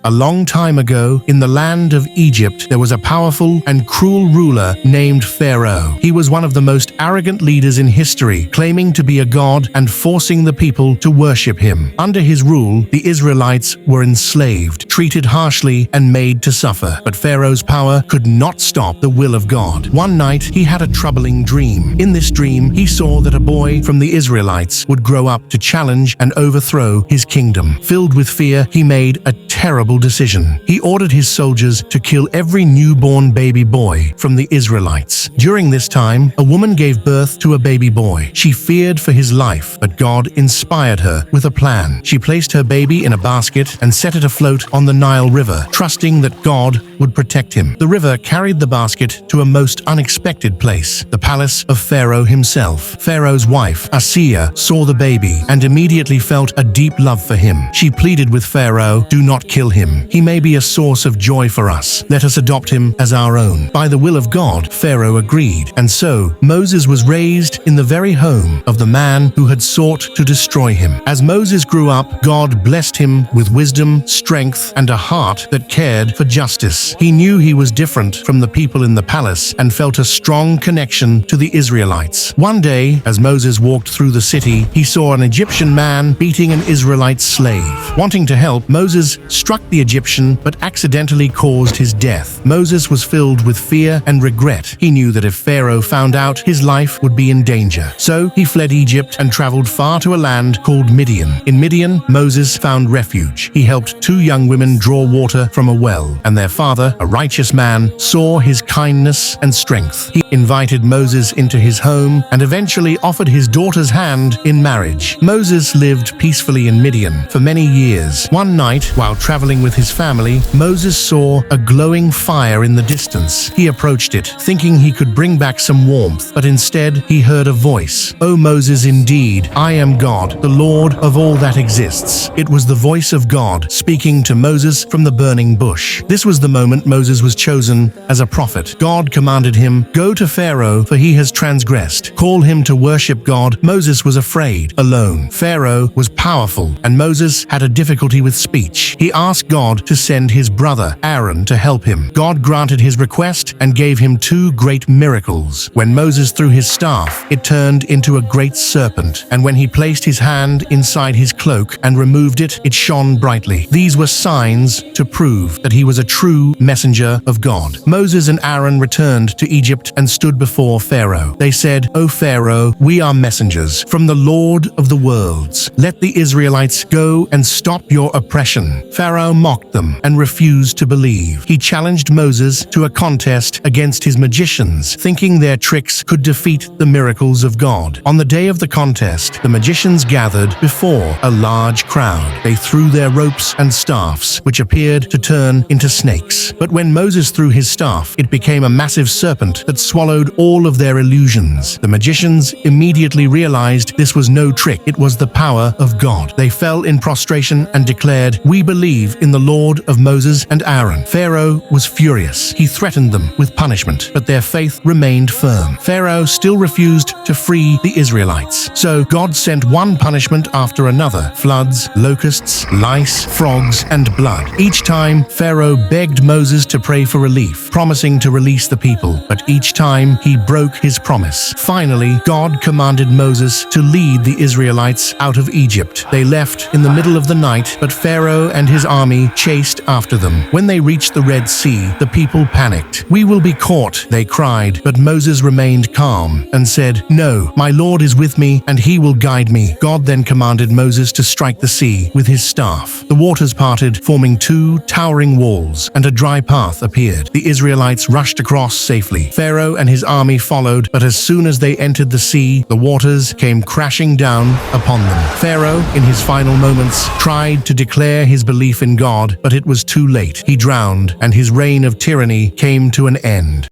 A long time ago, in the land of Egypt, there was a powerful and cruel ruler named Pharaoh. He was one of the most arrogant leaders in history, claiming to be a god and forcing the people to worship him. Under his rule, the Israelites were enslaved, treated harshly, and made to suffer. But Pharaoh's power could not stop the will of God. One night, he had a troubling dream. In this dream, he saw that a boy from the Israelites would grow up to challenge and overthrow his kingdom. Filled with fear, he made a terrible decision. He ordered his soldiers to kill every newborn baby boy from the Israelites. During this time, a woman gave birth to a baby boy. She feared for his life, but God inspired her with a plan. She placed her baby in a basket and set it afloat on the Nile River, trusting that God would protect him. The river carried the basket to a most unexpected place, the palace of Pharaoh himself. Pharaoh's wife, Asiya, saw the baby and immediately felt a deep love for him. She pleaded with Pharaoh, "Do not kill him. He may be a source of joy for us. Let us adopt him as our own." By the will of God, Pharaoh agreed, and so Moses was raised in the very home of the man who had sought to destroy him. As Moses grew up, God blessed him with wisdom, strength, and a heart that cared for justice. He knew he was different from the people in the palace and felt a strong connection to the Israelites. One day, as Moses walked through the city, he saw an Egyptian man beating an Israelite slave. Wanting to help, Moses struck the Egyptian but accidentally caused his death. Moses was filled with fear and regret. He knew that if Pharaoh found out, his life would be in danger. So he fled Egypt and traveled far to a land called Midian. In Midian, Moses found refuge. He helped two young women draw water from a well, and their father, a righteous man, saw his kindness and strength. He invited Moses into his home and eventually offered his daughter's hand in marriage. Moses lived peacefully in Midian for many years. One night, while traveling with his family, Moses saw a glowing fire in the distance. He approached it, thinking he could bring back some warmth, but instead he heard a voice. "O Moses, indeed, I am God, the Lord of all that exists." It was the voice of God speaking to Moses from the burning bush. This was the moment Moses was chosen as a prophet. God commanded him, "Go to Pharaoh, for he has transgressed. Call him to worship God." Moses was afraid, alone. Pharaoh was powerful, and Moses had a difficulty with speech. He asked God to send his brother, Aaron, to help him. God granted his request and gave him two great miracles. When Moses threw his staff, it turned into a great serpent, and when he placed his hand inside his cloak and removed it, it shone brightly. These were signs to prove that he was a true messenger of God. Moses and Aaron returned to Egypt and stood before Pharaoh. They said, "O Pharaoh, we are messengers from the Lord of the worlds. Let the Israelites go and stop your oppression." Pharaoh mocked them and refused to believe. He challenged Moses to a contest against his magicians, thinking their tricks could defeat the miracles of God. On the day of the contest, the magicians gathered before a large crowd. They threw their ropes and staffs, which appeared to turn into snakes. But when Moses threw his staff, it became a massive serpent that swallowed all of their illusions. The magicians immediately realized this was no trick, it was the power of God. They fell in prostration and declared, "We believe in the Lord of Moses and Aaron." Pharaoh was furious. He threatened them with punishment, but their faith remained firm. Pharaoh still refused to free the Israelites. So God sent one punishment after another: floods, locusts, lice, frogs, and blood. Each time, Pharaoh begged Moses to pray for relief, promising to release the people, but each time he broke his promise. Finally, God commanded Moses to lead the Israelites out of Egypt. They left in the middle of the night, but Pharaoh and his army chased after them. When they reached the Red Sea, the people panicked. "We will be caught," they cried, but Moses remained calm and said, "No, my Lord is with me and he will guide me." God then commanded Moses to strike the sea with his staff. The waters parted, forming two towering walls, and a dry path appeared. The Israelites rushed across safely. Pharaoh and his army followed, but as soon as they entered the sea, the waters came crashing down upon them. Pharaoh, in his final moments, tried to declare his belief in God, but it was too late. He drowned, and his reign of tyranny came to an end.